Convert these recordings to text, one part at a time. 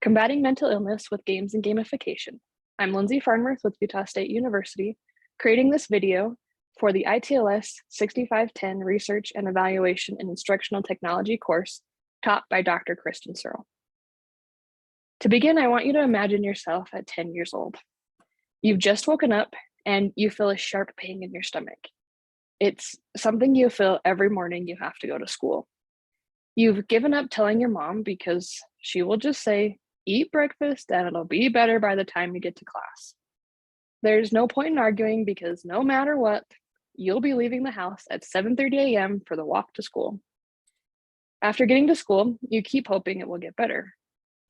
Combating mental illness with games and gamification. I'm Lindsay Farnworth with Utah State University, creating this video for the ITLS 6510 Research and Evaluation in Instructional Technology course taught by Dr. Kristen Searle. To begin, I want you to imagine yourself at 10 years old. You've just woken up and you feel a sharp pain in your stomach. It's something you feel every morning you have to go to school. You've given up telling your mom because she will just say, eat breakfast and it'll be better by the time you get to class. There's no point in arguing because no matter what, you'll be leaving the house at 7:30 a.m. for the walk to school. After getting to school, you keep hoping it will get better,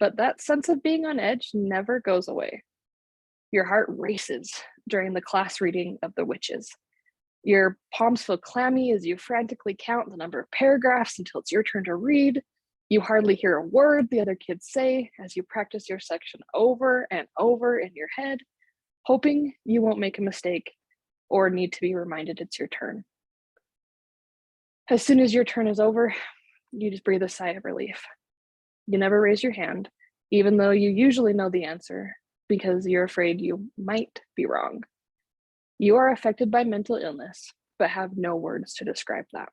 but that sense of being on edge never goes away. Your heart races during the class reading of The Witches. Your palms feel clammy as you frantically count the number of paragraphs until it's your turn to read. You hardly hear a word the other kids say as you practice your section over and over in your head, hoping you won't make a mistake or need to be reminded it's your turn. As soon as your turn is over, you just breathe a sigh of relief. You never raise your hand, even though you usually know the answer because you're afraid you might be wrong. You are affected by mental illness, but have no words to describe that.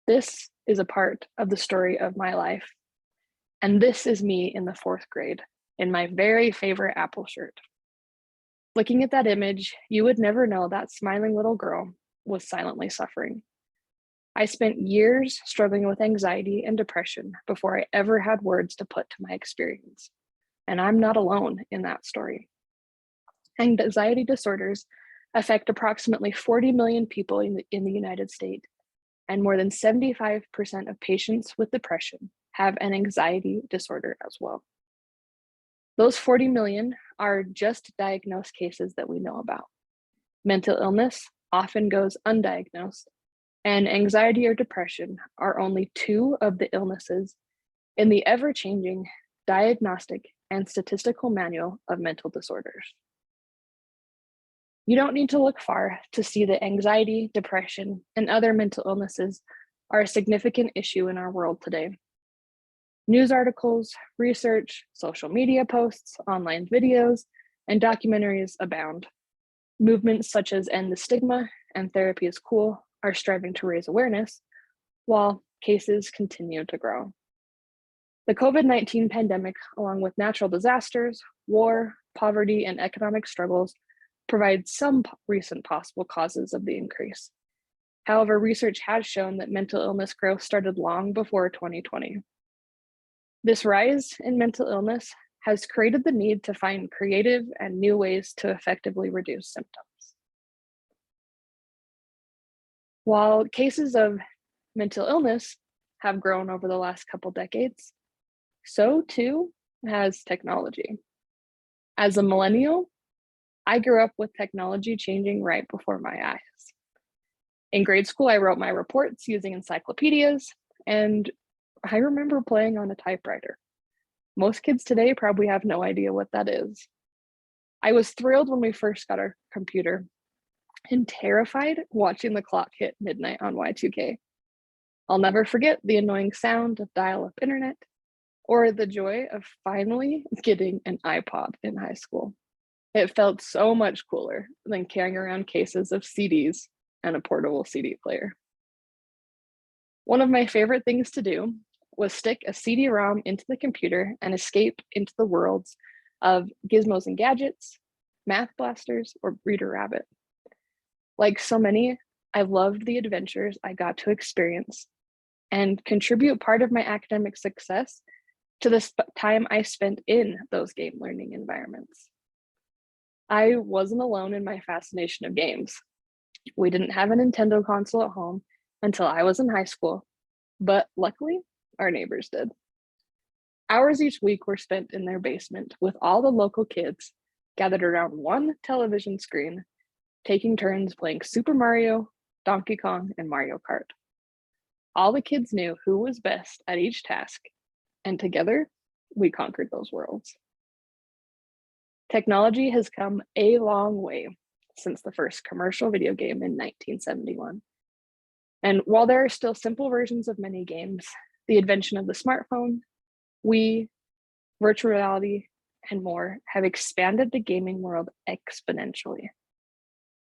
This is a part of the story of my life. And this is me in the 4th grade in my very favorite Apple shirt. Looking at that image, you would never know that smiling little girl was silently suffering. I spent years struggling with anxiety and depression before I ever had words to put to my experience. And I'm not alone in that story. Anxiety disorders affect approximately 40 million people in the United States, and more than 75% of patients with depression have an anxiety disorder as well. Those 40 million are just diagnosed cases that we know about. Mental illness often goes undiagnosed, and anxiety or depression are only 2 of the illnesses in the ever-changing Diagnostic and Statistical Manual of Mental Disorders. You don't need to look far to see that anxiety, depression, and other mental illnesses are a significant issue in our world today. News articles, research, social media posts, online videos, and documentaries abound. Movements such as End the Stigma and Therapy is Cool are striving to raise awareness, while cases continue to grow. The COVID-19 pandemic, along with natural disasters, war, poverty, and economic struggles, provide some recent possible causes of the increase. However, research has shown that mental illness growth started long before 2020. This rise in mental illness has created the need to find creative and new ways to effectively reduce symptoms. While cases of mental illness have grown over the last couple decades, so too has technology. As a millennial, I grew up with technology changing right before my eyes. In grade school, I wrote my reports using encyclopedias, and I remember playing on a typewriter. Most kids today probably have no idea what that is. I was thrilled when we first got our computer and terrified watching the clock hit midnight on Y2K. I'll never forget the annoying sound of dial-up internet or the joy of finally getting an iPod in high school. It felt so much cooler than carrying around cases of CDs and a portable CD player. One of my favorite things to do was stick a CD-ROM into the computer and escape into the worlds of Gizmos and Gadgets, Math Blasters, or Reader Rabbit. Like so many, I loved the adventures I got to experience and contribute part of my academic success to the time I spent in those game learning environments. I wasn't alone in my fascination of games. We didn't have a Nintendo console at home until I was in high school, but luckily, our neighbors did. Hours each week were spent in their basement with all the local kids gathered around one television screen, taking turns playing Super Mario, Donkey Kong, and Mario Kart. All the kids knew who was best at each task, and together, we conquered those worlds. Technology has come a long way since the first commercial video game in 1971. And while there are still simple versions of many games, the invention of the smartphone, Wii, virtual reality, and more have expanded the gaming world exponentially.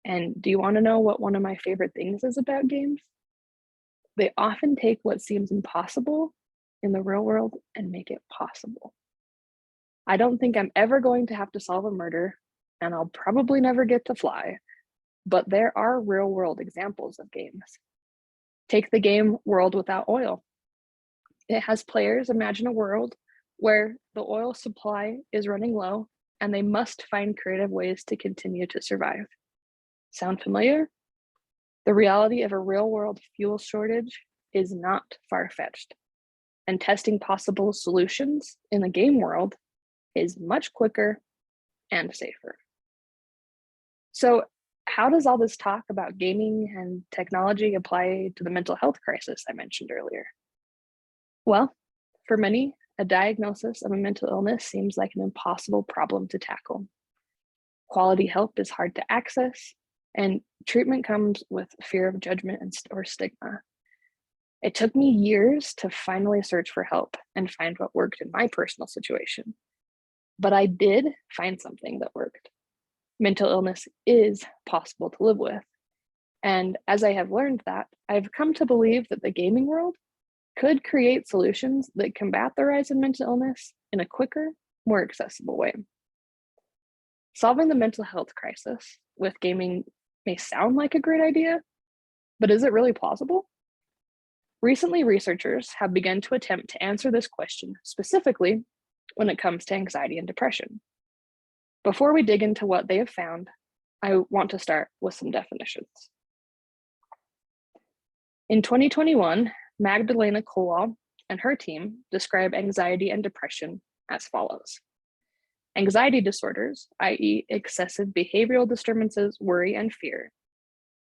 And do you want to know what one of my favorite things is about games? They often take what seems impossible in the real world and make it possible. I don't think I'm ever going to have to solve a murder, and I'll probably never get to fly, but there are real world examples of games. Take the game World Without Oil. It has players imagine a world where the oil supply is running low and they must find creative ways to continue to survive. Sound familiar? The reality of a real world fuel shortage is not far-fetched, and testing possible solutions in the game world is much quicker and safer. So how does all this talk about gaming and technology apply to the mental health crisis I mentioned earlier? Well, for many, a diagnosis of a mental illness seems like an impossible problem to tackle. Quality help is hard to access, and treatment comes with fear of judgment or stigma. It took me years to finally search for help and find what worked in my personal situation. But I did find something that worked. Mental illness is possible to live with. And as I have learned that, I've come to believe that the gaming world could create solutions that combat the rise in mental illness in a quicker, more accessible way. Solving the mental health crisis with gaming may sound like a great idea, but is it really plausible? Recently, researchers have begun to attempt to answer this question specifically when it comes to anxiety and depression. Before we dig into what they have found, I want to start with some definitions. In 2021, Magdalena Kowal and her team describe anxiety and depression as follows. Anxiety disorders, i.e. excessive behavioral disturbances, worry, and fear,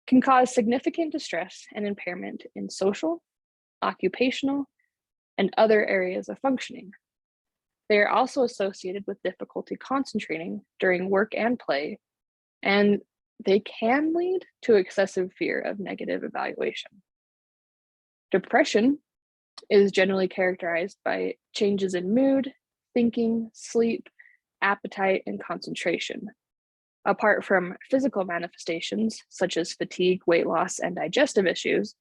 can cause significant distress and impairment in social, occupational, and other areas of functioning. They are also associated with difficulty concentrating during work and play, and they can lead to excessive fear of negative evaluation. Depression is generally characterized by changes in mood, thinking, sleep, appetite, and concentration. Apart from physical manifestations such as fatigue, weight loss, and digestive issues,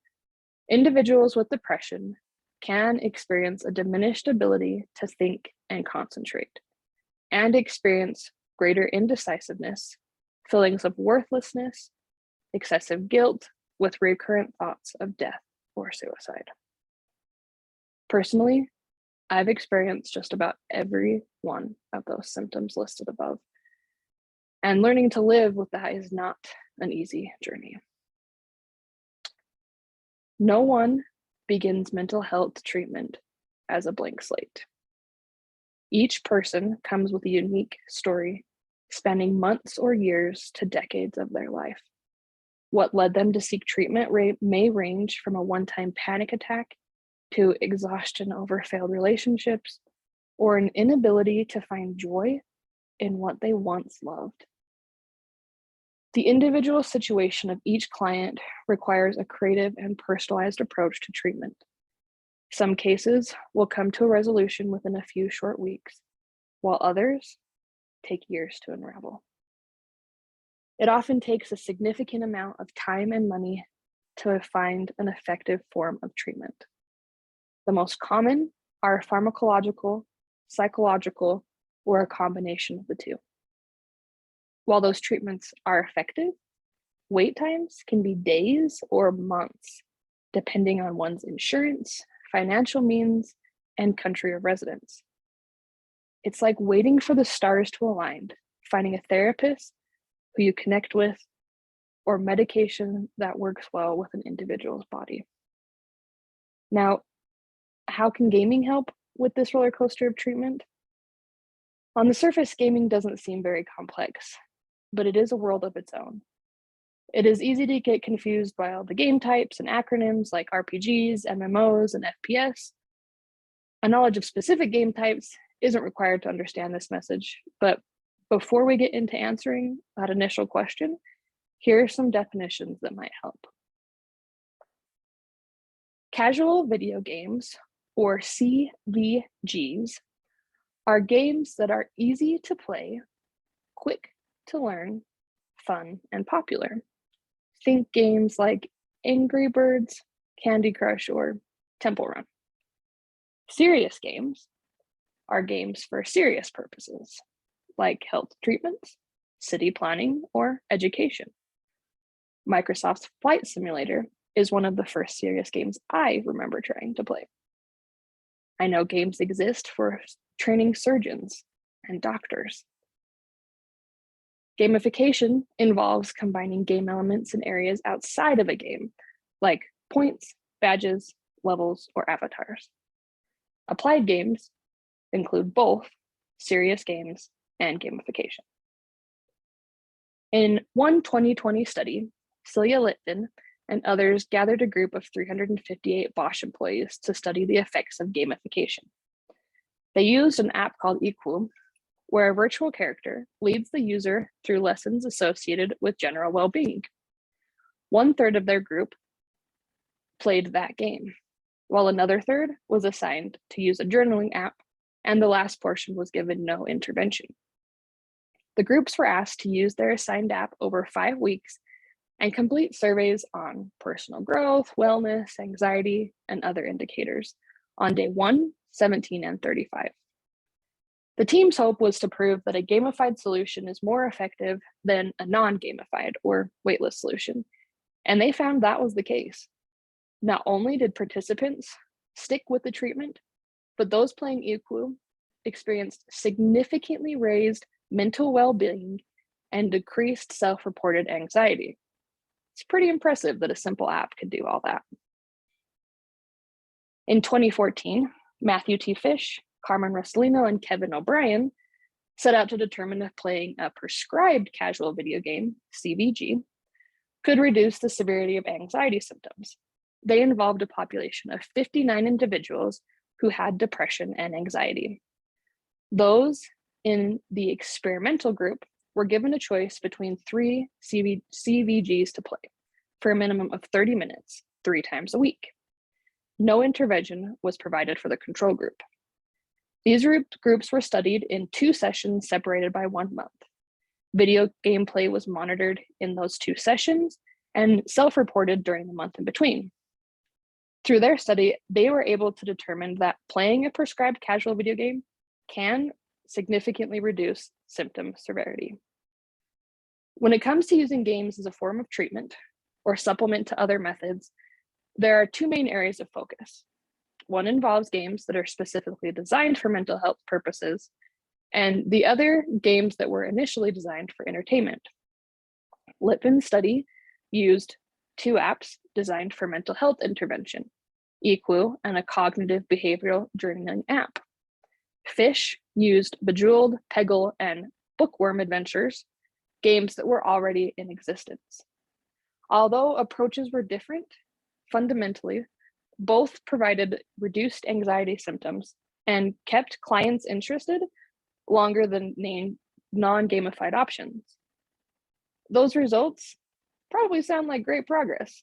individuals with depression can experience a diminished ability to think and concentrate, and experience greater indecisiveness, feelings of worthlessness, excessive guilt, with recurrent thoughts of death or suicide. Personally, I've experienced just about every one of those symptoms listed above, and learning to live with that is not an easy journey. No one begins mental health treatment as a blank slate. Each person comes with a unique story, spanning months or years to decades of their life. What led them to seek treatment may range from a one-time panic attack to exhaustion over failed relationships, or an inability to find joy in what they once loved. The individual situation of each client requires a creative and personalized approach to treatment. Some cases will come to a resolution within a few short weeks, while others take years to unravel. It often takes a significant amount of time and money to find an effective form of treatment. The most common are pharmacological, psychological, or a combination of the two. While those treatments are effective, wait times can be days or months, depending on one's insurance, financial means, and country of residence. It's like waiting for the stars to align, finding a therapist who you connect with, or medication that works well with an individual's body. Now, how can gaming help with this roller coaster of treatment? On the surface, gaming doesn't seem very complex, but it is a world of its own. It is easy to get confused by all the game types and acronyms like RPGs, MMOs, and FPS. A knowledge of specific game types isn't required to understand this message, but before we get into answering that initial question, here are some definitions that might help. Casual video games, or CVGs, are games that are easy to play, quick to learn, fun, and popular. Think games like Angry Birds, Candy Crush, or Temple Run. Serious games are games for serious purposes, like health treatments, city planning, or education. Microsoft's Flight Simulator is one of the first serious games I remember trying to play. I know games exist for training surgeons and doctors. Gamification involves combining game elements in areas outside of a game, like points, badges, levels, or avatars. Applied games include both serious games and gamification. In one 2020 study, Celia Litvin and others gathered a group of 358 Bosch employees to study the effects of gamification. They used an app called Equal, where a virtual character leads the user through lessons associated with general well-being. 1/3 of their group played that game, while another third was assigned to use a journaling app, and the last portion was given no intervention. The groups were asked to use their assigned app over 5 weeks and complete surveys on personal growth, wellness, anxiety, and other indicators on day 1, 17, and 35. The team's hope was to prove that a gamified solution is more effective than a non-gamified or weightless solution, and they found that was the case. Not only did participants stick with the treatment, but those playing Equal experienced significantly raised mental well-being and decreased self-reported anxiety. It's pretty impressive that a simple app could do all that. In 2014, Matthew T. Fish, Carmen Russoniello, and Kevin O'Brien set out to determine if playing a prescribed casual video game, CVG, could reduce the severity of anxiety symptoms. They involved a population of 59 individuals who had depression and anxiety. Those in the experimental group were given a choice between 3 CVGs to play for a minimum of 30 minutes, 3 times a week. No intervention was provided for the control group. These groups were studied in 2 sessions separated by 1 month. Video gameplay was monitored in those 2 sessions and self-reported during the month in between. Through their study, they were able to determine that playing a prescribed casual video game can significantly reduce symptom severity. When it comes to using games as a form of treatment or supplement to other methods, there are 2 main areas of focus. One involves games that are specifically designed for mental health purposes, and the other games that were initially designed for entertainment. Litvin's study used 2 apps designed for mental health intervention, Equal and a cognitive behavioral journaling app. Fish used Bejeweled, Peggle, and Bookworm Adventures, games that were already in existence. Although approaches were different, fundamentally, both provided reduced anxiety symptoms and kept clients interested longer than non-gamified options. Those results probably sound like great progress,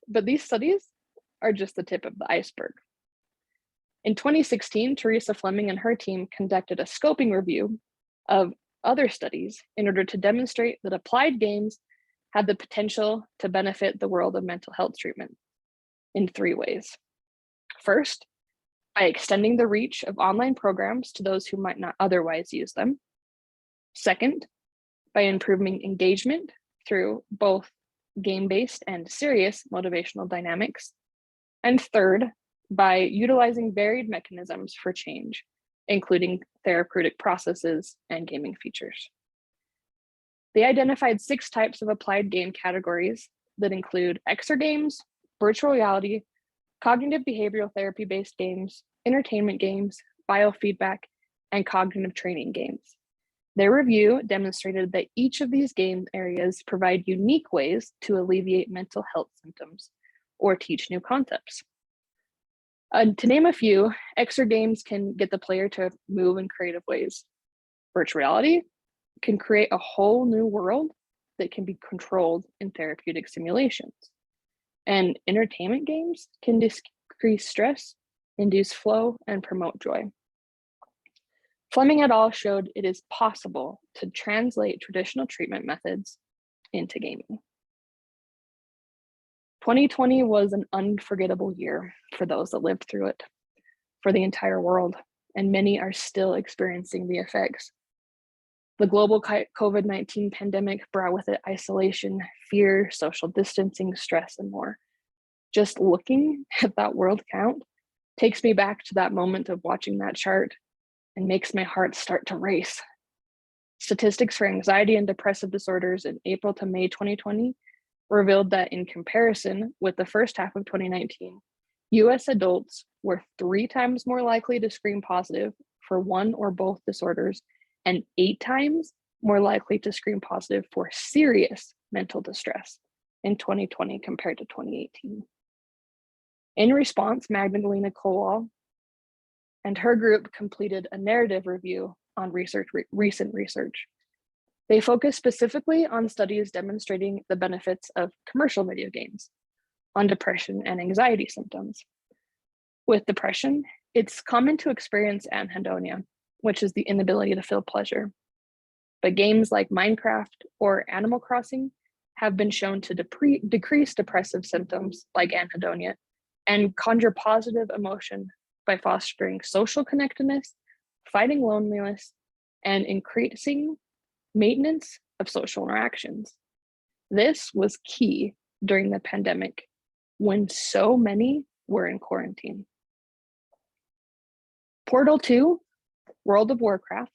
but these studies are just the tip of the iceberg. In 2016, Teresa Fleming and her team conducted a scoping review of other studies in order to demonstrate that applied games had the potential to benefit the world of mental health treatment in 3 ways. First, by extending the reach of online programs to those who might not otherwise use them. Second, by improving engagement through both game-based and serious motivational dynamics. And third, by utilizing varied mechanisms for change, including therapeutic processes and gaming features. They identified 6 types of applied game categories that include exergames, virtual reality, cognitive behavioral therapy-based games, entertainment games, biofeedback, and cognitive training games. Their review demonstrated that each of these game areas provide unique ways to alleviate mental health symptoms or teach new concepts. To name a few, exergames can get the player to move in creative ways. Virtual reality can create a whole new world that can be controlled in therapeutic simulations. And entertainment games can decrease stress, induce flow, and promote joy. Fleming et al. Showed it is possible to translate traditional treatment methods into gaming. 2020 was an unforgettable year for those that lived through it, for the entire world, and many are still experiencing the effects. The global COVID-19 pandemic brought with it isolation, fear, social distancing, stress, and more. Just looking at that world count takes me back to that moment of watching that chart and makes my heart start to race. Statistics for anxiety and depressive disorders in April to May 2020 revealed that in comparison with the first half of 2019, US adults were 3 times more likely to screen positive for one or both disorders and 8 times more likely to screen positive for serious mental distress in 2020 compared to 2018. In response, Magdalena Kowal and her group completed a narrative review on recent research. They focused specifically on studies demonstrating the benefits of commercial video games on depression and anxiety symptoms. With depression, it's common to experience anhedonia, which is the inability to feel pleasure. But games like Minecraft or Animal Crossing have been shown to decrease depressive symptoms like anhedonia and conjure positive emotion by fostering social connectedness, fighting loneliness, and increasing maintenance of social interactions. This was key during the pandemic when so many were in quarantine. Portal 2, World of Warcraft,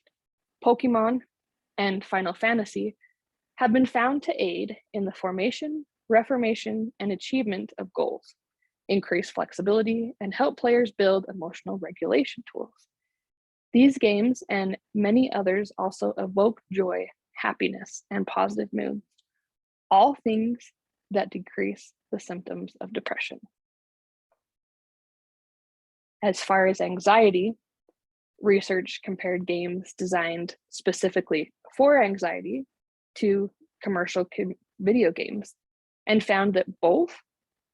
Pokemon, and Final Fantasy have been found to aid in the formation, reformation, and achievement of goals, increase flexibility, and help players build emotional regulation tools. These games and many others also evoke joy, happiness, and positive moods, all things that decrease the symptoms of depression. As far as anxiety, research compared games designed specifically for anxiety to commercial video games and found that both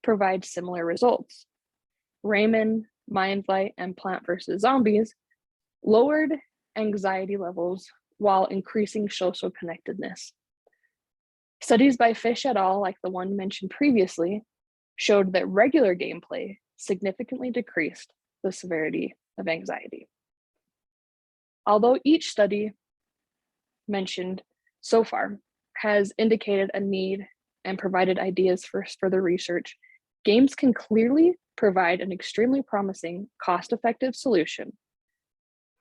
provide similar results. Rayman, Mindlight, and Plant vs. Zombies lowered anxiety levels while increasing social connectedness. Studies by Fish et al., like the one mentioned previously, showed that regular gameplay significantly decreased the severity of anxiety. Although each study mentioned so far has indicated a need and provided ideas for further research, games can clearly provide an extremely promising, cost-effective solution.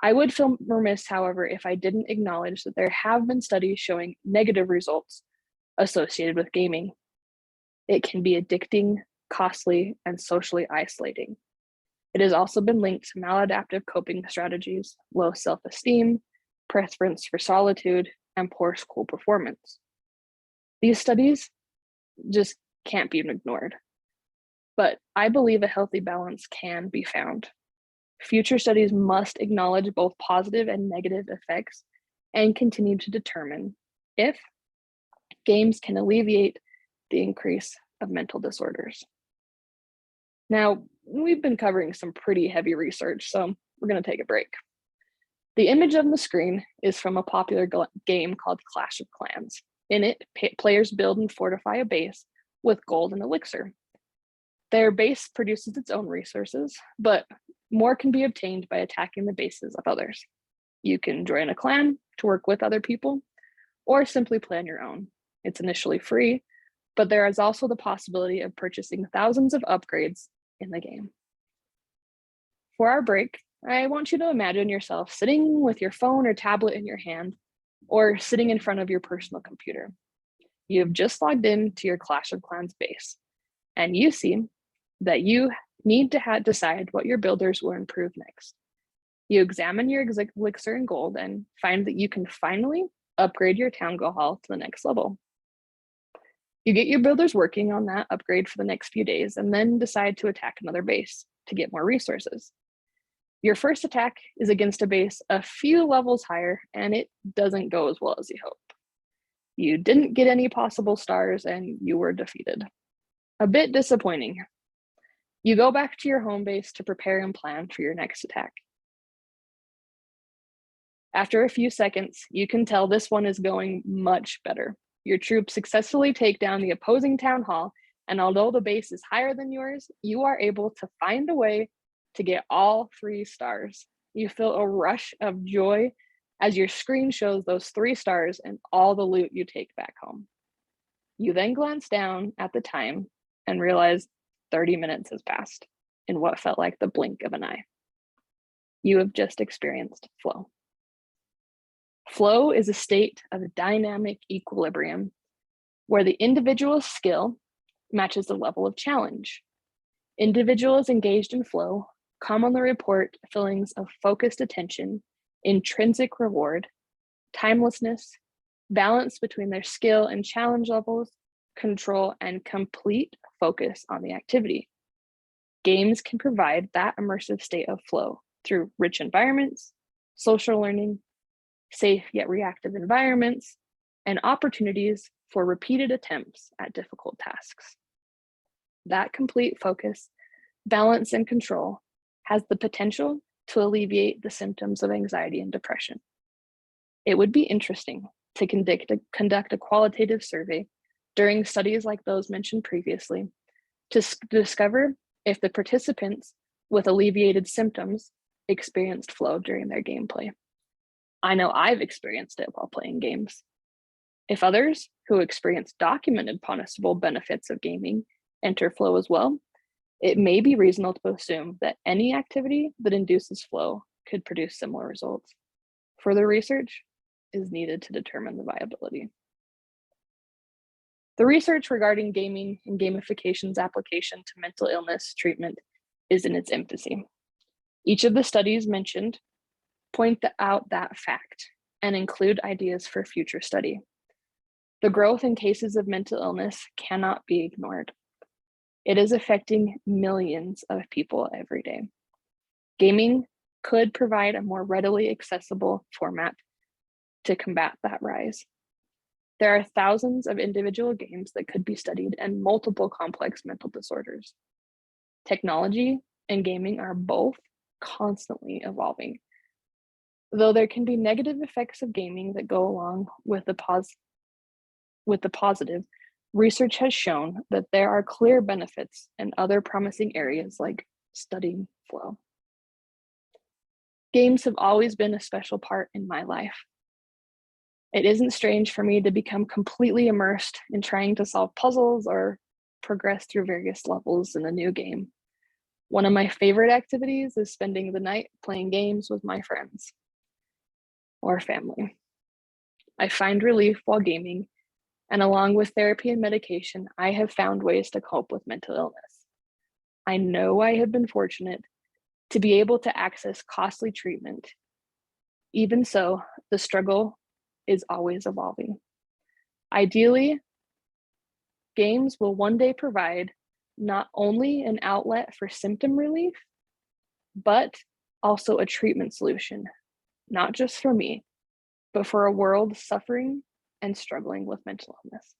I would feel remiss, however, if I didn't acknowledge that there have been studies showing negative results associated with gaming. It can be addicting, costly, and socially isolating. It has also been linked to maladaptive coping strategies, low self-esteem, preference for solitude, and poor school performance. These studies just can't be ignored, but I believe a healthy balance can be found. Future studies must acknowledge both positive and negative effects and continue to determine if games can alleviate the increase of mental disorders. Now, we've been covering some pretty heavy research, so we're going to take a break. The image on the screen is from a popular game called Clash of Clans. In it, players build and fortify a base with gold and elixir. Their base produces its own resources, but more can be obtained by attacking the bases of others. You can join a clan to work with other people, or simply play on your own. It's initially free, but there is also the possibility of purchasing thousands of upgrades in the game. For our break, I want you to imagine yourself sitting with your phone or tablet in your hand, or sitting in front of your personal computer. You have just logged in to your Clash of Clans base, and you see that you need to decide what your builders will improve next. You examine your elixir and gold and find that you can finally upgrade your town hall to the next level. You get your builders working on that upgrade for the next few days and then decide to attack another base to get more resources. Your first attack is against a base a few levels higher, and it doesn't go as well as you hope. You didn't get any possible stars and you were defeated. A bit disappointing. You go back to your home base to prepare and plan for your next attack. After a few seconds, you can tell this one is going much better. Your troops successfully take down the opposing town hall, and although the base is higher than yours, you are able to find a way to get all 3 stars. You feel a rush of joy as your screen shows those 3 stars and all the loot you take back home. You then glance down at the time and realize 30 minutes has passed in what felt like the blink of an eye. You have just experienced flow. Flow is a state of dynamic equilibrium where the individual's skill matches the level of challenge. Individuals engaged in flow commonly report feelings of focused attention, intrinsic reward, timelessness, balance between their skill and challenge levels, control, and complete focus on the activity. Games can provide that immersive state of flow through rich environments, social learning, safe yet reactive environments, and opportunities for repeated attempts at difficult tasks. That complete focus, balance, and control has the potential to alleviate the symptoms of anxiety and depression. It would be interesting to conduct a qualitative survey during studies like those mentioned previously to discover if the participants with alleviated symptoms experienced flow during their gameplay. I know I've experienced it while playing games. If others who experience documented punishable benefits of gaming enter flow as well, it may be reasonable to assume that any activity that induces flow could produce similar results. Further research is needed to determine the viability. The research regarding gaming and gamification's application to mental illness treatment is in its infancy. Each of the studies mentioned point out that fact and include ideas for future study. The growth in cases of mental illness cannot be ignored. It is affecting millions of people every day. Gaming could provide a more readily accessible format to combat that rise. There are thousands of individual games that could be studied and multiple complex mental disorders. Technology and gaming are both constantly evolving. Though there can be negative effects of gaming that go along with the positive, research has shown that there are clear benefits in other promising areas like studying flow. Games have always been a special part in my life. It isn't strange for me to become completely immersed in trying to solve puzzles or progress through various levels in a new game. One of my favorite activities is spending the night playing games with my friends or family. I find relief while gaming, and along with therapy and medication, I have found ways to cope with mental illness. I know I have been fortunate to be able to access costly treatment. Even so, the struggle is always evolving. Ideally, games will one day provide not only an outlet for symptom relief, but also a treatment solution, not just for me, but for a world suffering and struggling with mental illness.